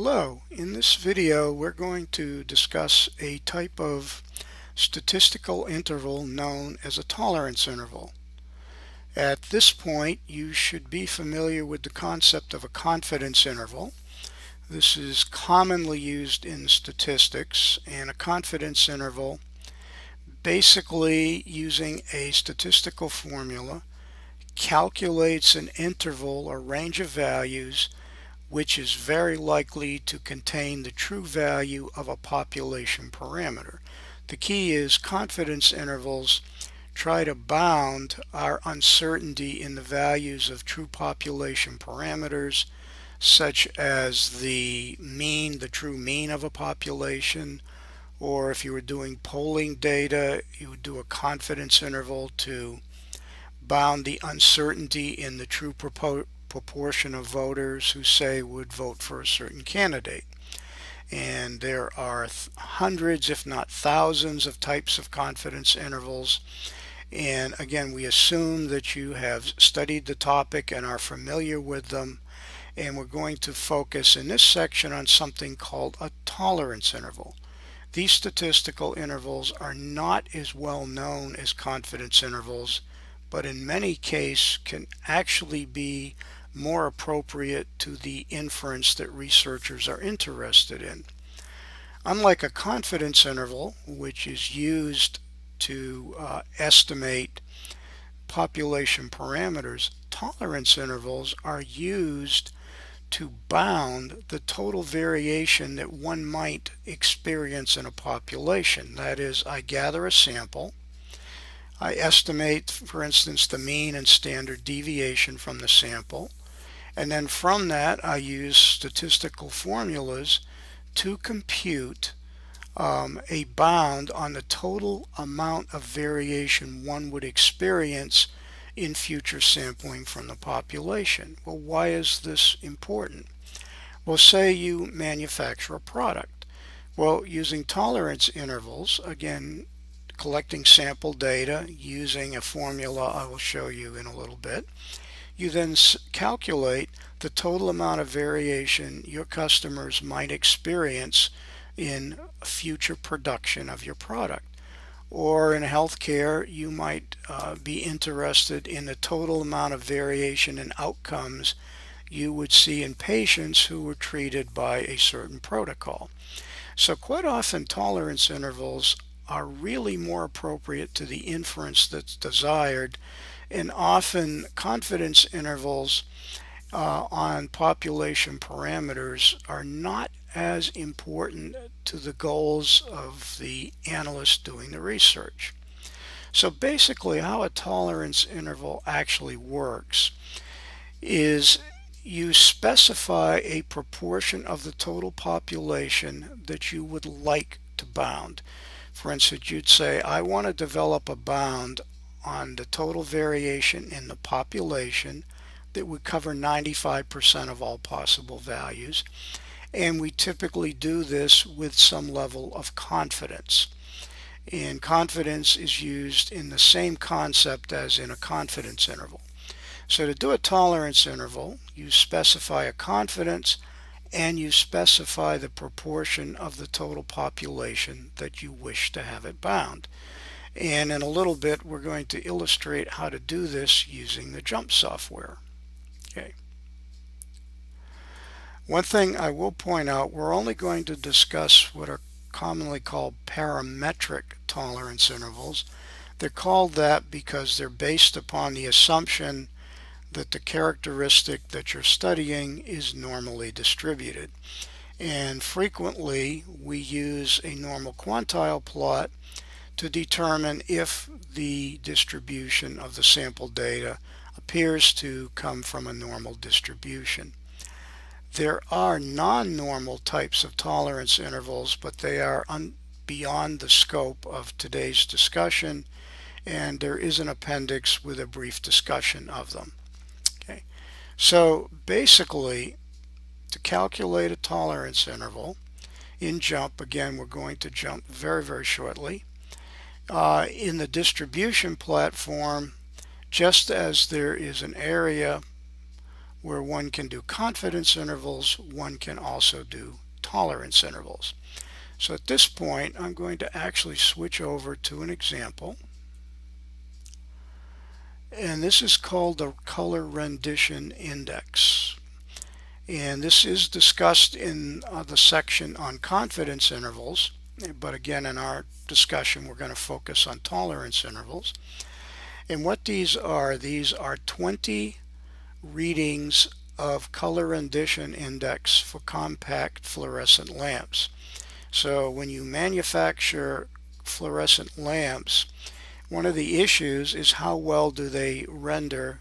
Hello, in this video we're going to discuss a type of statistical interval known as a tolerance interval. At this point you should be familiar with the concept of a confidence interval. This is commonly used in statistics, and a confidence interval, basically using a statistical formula, calculates an interval or range of values which is very likely to contain the true value of a population parameter. The key is confidence intervals try to bound our uncertainty in the values of true population parameters, such as the mean, the true mean of a population, or if you were doing polling data, you would do a confidence interval to bound the uncertainty in the true proportion of voters who say would vote for a certain candidate. And there are hundreds, if not thousands, of types of confidence intervals. And again, we assume that you have studied the topic and are familiar with them. And we're going to focus in this section on something called a tolerance interval. These statistical intervals are not as well known as confidence intervals, but in many cases can actually be more appropriate to the inference that researchers are interested in. Unlike a confidence interval, which is used to estimate population parameters, tolerance intervals are used to bound the total variation that one might experience in a population. That is, I gather a sample, I estimate, for instance, the mean and standard deviation from the sample, and then from that I use statistical formulas to compute a bound on the total amount of variation one would experience in future sampling from the population. Well, why is this important? Well, say you manufacture a product. Well, using tolerance intervals, again, collecting sample data using a formula I will show you in a little bit, you then calculate the total amount of variation your customers might experience in future production of your product. Or in healthcare, you might be interested in the total amount of variation in outcomes you would see in patients who were treated by a certain protocol. So quite often tolerance intervals are really more appropriate to the inference that's desired, and often confidence intervals on population parameters are not as important to the goals of the analyst doing the research. So basically how a tolerance interval actually works is you specify a proportion of the total population that you would like to bound. For instance, you'd say, I want to develop a bound on the total variation in the population that would cover 95% of all possible values. And we typically do this with some level of confidence. And confidence is used in the same concept as in a confidence interval. So to do a tolerance interval, you specify a confidence and you specify the proportion of the total population that you wish to have it bound. And in a little bit we're going to illustrate how to do this using the JUMP software. Okay. One thing I will point out, we're only going to discuss what are commonly called parametric tolerance intervals. They're called that because they're based upon the assumption that the characteristic that you're studying is normally distributed. And frequently we use a normal quantile plot to determine if the distribution of the sample data appears to come from a normal distribution. There are non-normal types of tolerance intervals, but they are beyond the scope of today's discussion, and there is an appendix with a brief discussion of them. Okay. So basically, to calculate a tolerance interval in JUMP, again we're going to jump very shortly, in the distribution platform, just as there is an area where one can do confidence intervals, one can also do tolerance intervals. So at this point, I'm going to actually switch over to an example. And this is called the color rendition index. And this is discussed in the section on confidence intervals. But again, in our discussion, we're going to focus on tolerance intervals. And what these are 20 readings of color rendition index for compact fluorescent lamps. So when you manufacture fluorescent lamps, one of the issues is how well do they render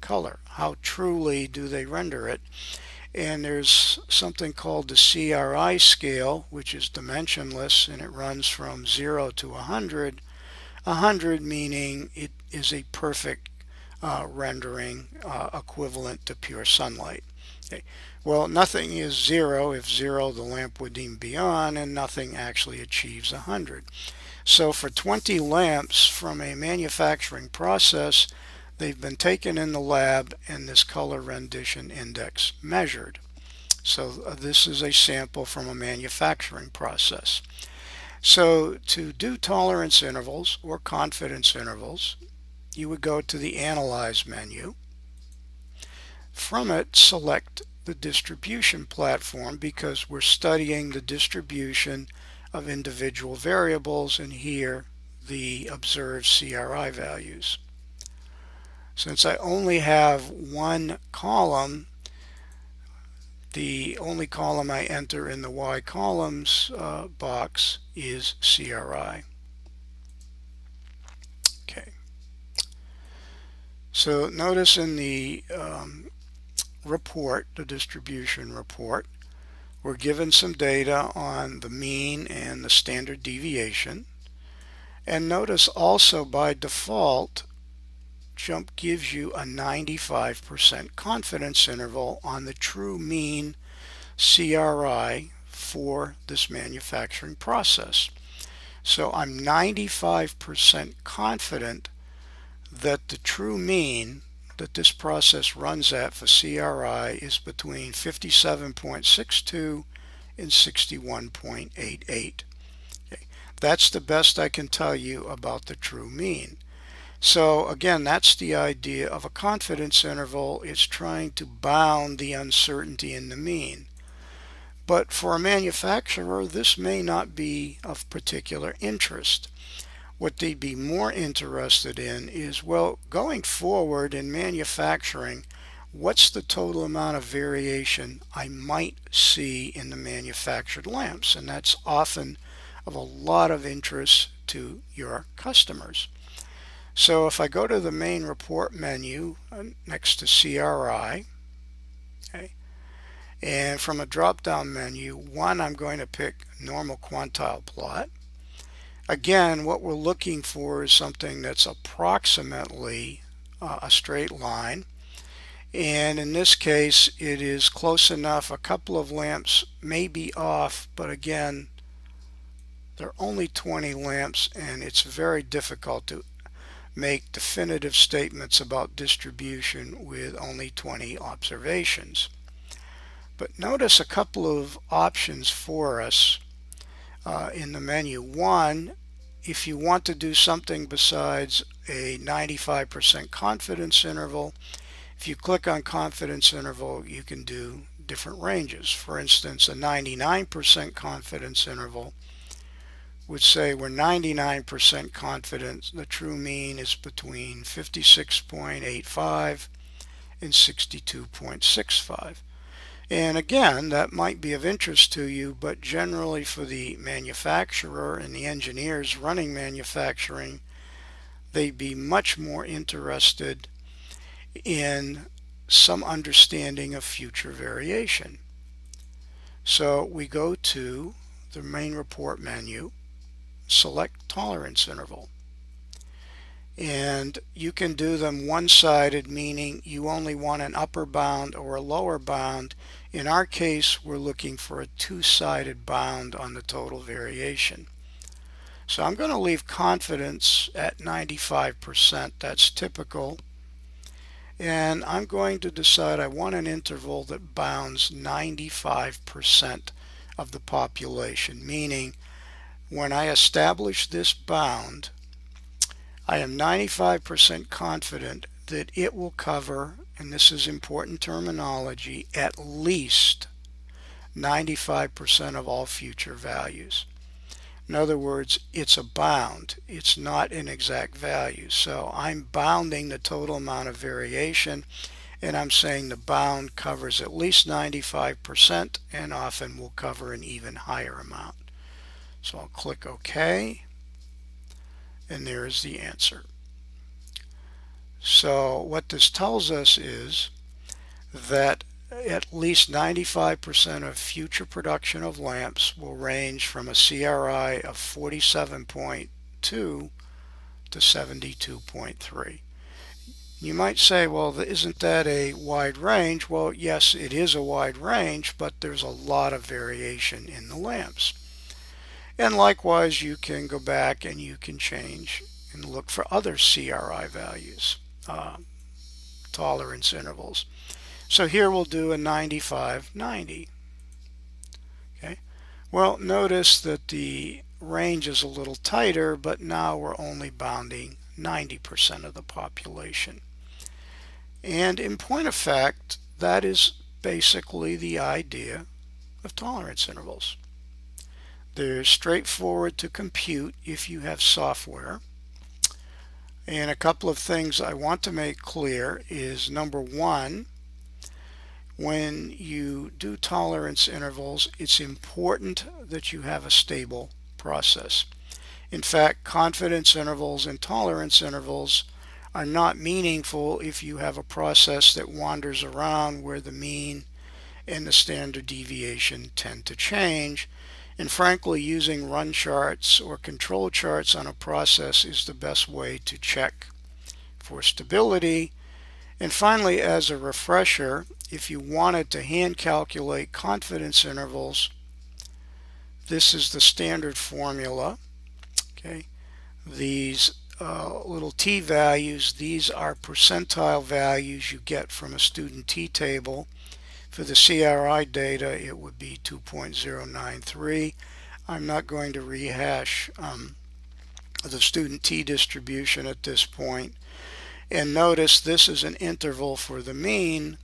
color? How truly do they render it? And there's something called the CRI scale, which is dimensionless, and it runs from 0 to 100. 100 meaning it is a perfect rendering equivalent to pure sunlight. Okay. Well, nothing is 0. If 0, the lamp wouldn't even be on, and nothing actually achieves 100. So for 20 lamps from a manufacturing process, they've been taken in the lab and this color rendition index measured. So this is a sample from a manufacturing process. So to do tolerance intervals or confidence intervals, you would go to the Analyze menu. From it, select the distribution platform because we're studying the distribution of individual variables, and here the observed CRI values. Since I only have one column, the only column I enter in the Y columns box is CRI. Okay. So notice in the report, the distribution report, we're given some data on the mean and the standard deviation. And notice also by default, JMP gives you a 95% confidence interval on the true mean CRI for this manufacturing process. So I'm 95% confident that the true mean that this process runs at for CRI is between 57.62 and 61.88. Okay. That's the best I can tell you about the true mean. So again, that's the idea of a confidence interval. It's trying to bound the uncertainty in the mean. But for a manufacturer, this may not be of particular interest. What they'd be more interested in is, well, going forward in manufacturing, what's the total amount of variation I might see in the manufactured lamps? And that's often of a lot of interest to your customers. So if I go to the main report menu next to CRI, okay, and from a drop-down menu, I'm going to pick normal quantile plot. Again, what we're looking for is something that's approximately a straight line. And in this case, it is close enough. A couple of lamps may be off, but again, there are only 20 lamps, and it's very difficult to make definitive statements about distribution with only 20 observations. But notice a couple of options for us in the menu. One, if you want to do something besides a 95% confidence interval, if you click on confidence interval, you can do different ranges. For instance, a 99% confidence interval would say we're 99% confident the true mean is between 56.85 and 62.65. And again, that might be of interest to you, but generally for the manufacturer and the engineers running manufacturing, they'd be much more interested in some understanding of future variation. So we go to the main report menu, select tolerance interval. And you can do them one-sided, meaning you only want an upper bound or a lower bound. In our case, we're looking for a two-sided bound on the total variation. So I'm going to leave confidence at 95%. That's typical. and I'm going to decide I want an interval that bounds 95% of the population, meaning when I establish this bound, I am 95% confident that it will cover, and this is important terminology, at least 95% of all future values. In other words, it's a bound. It's not an exact value. So I'm bounding the total amount of variation, and I'm saying the bound covers at least 95% and often will cover an even higher amount. So I'll click OK, and there is the answer. So what this tells us is that at least 95% of future production of lamps will range from a CRI of 47.2 to 72.3. You might say, well, isn't that a wide range? Well, yes, it is a wide range, but there's a lot of variation in the lamps. And likewise, you can go back and you can change and look for other CRI values, tolerance intervals. So here we'll do a 95-90. Okay. Well, notice that the range is a little tighter, but now we're only bounding 90% of the population. And in point of fact, that is basically the idea of tolerance intervals. They're straightforward to compute if you have software. And a couple of things I want to make clear is, number one, when you do tolerance intervals, it's important that you have a stable process. In fact, confidence intervals and tolerance intervals are not meaningful if you have a process that wanders around where the mean and the standard deviation tend to change. And frankly, using run charts or control charts on a process is the best way to check for stability. And finally, as a refresher, if you wanted to hand calculate confidence intervals, this is the standard formula. Okay, these little t values, these are percentile values you get from a student t-table. For the CRI data, it would be 2.093. I'm not going to rehash the student t distribution at this point. And notice this is an interval for the mean,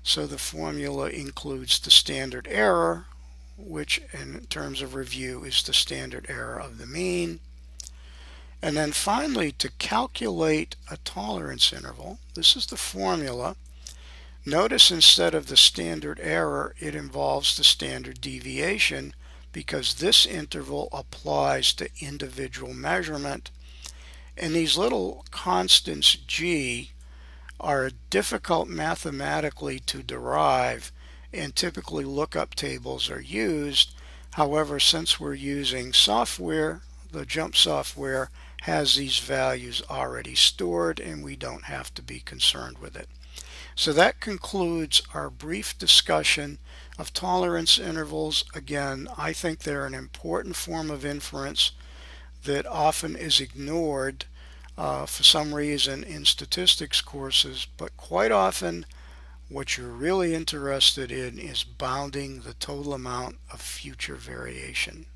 so the formula includes the standard error, which in terms of review is the standard error of the mean. And then finally, to calculate a tolerance interval, this is the formula. Notice instead of the standard error, it involves the standard deviation because this interval applies to individual measurement. And these little constants g are difficult mathematically to derive, and typically lookup tables are used. However, since we're using software, the JUMP software has these values already stored and we don't have to be concerned with it. So that concludes our brief discussion of tolerance intervals. Again, I think they're an important form of inference that often is ignored for some reason in statistics courses, but quite often what you're really interested in is bounding the total amount of future variation.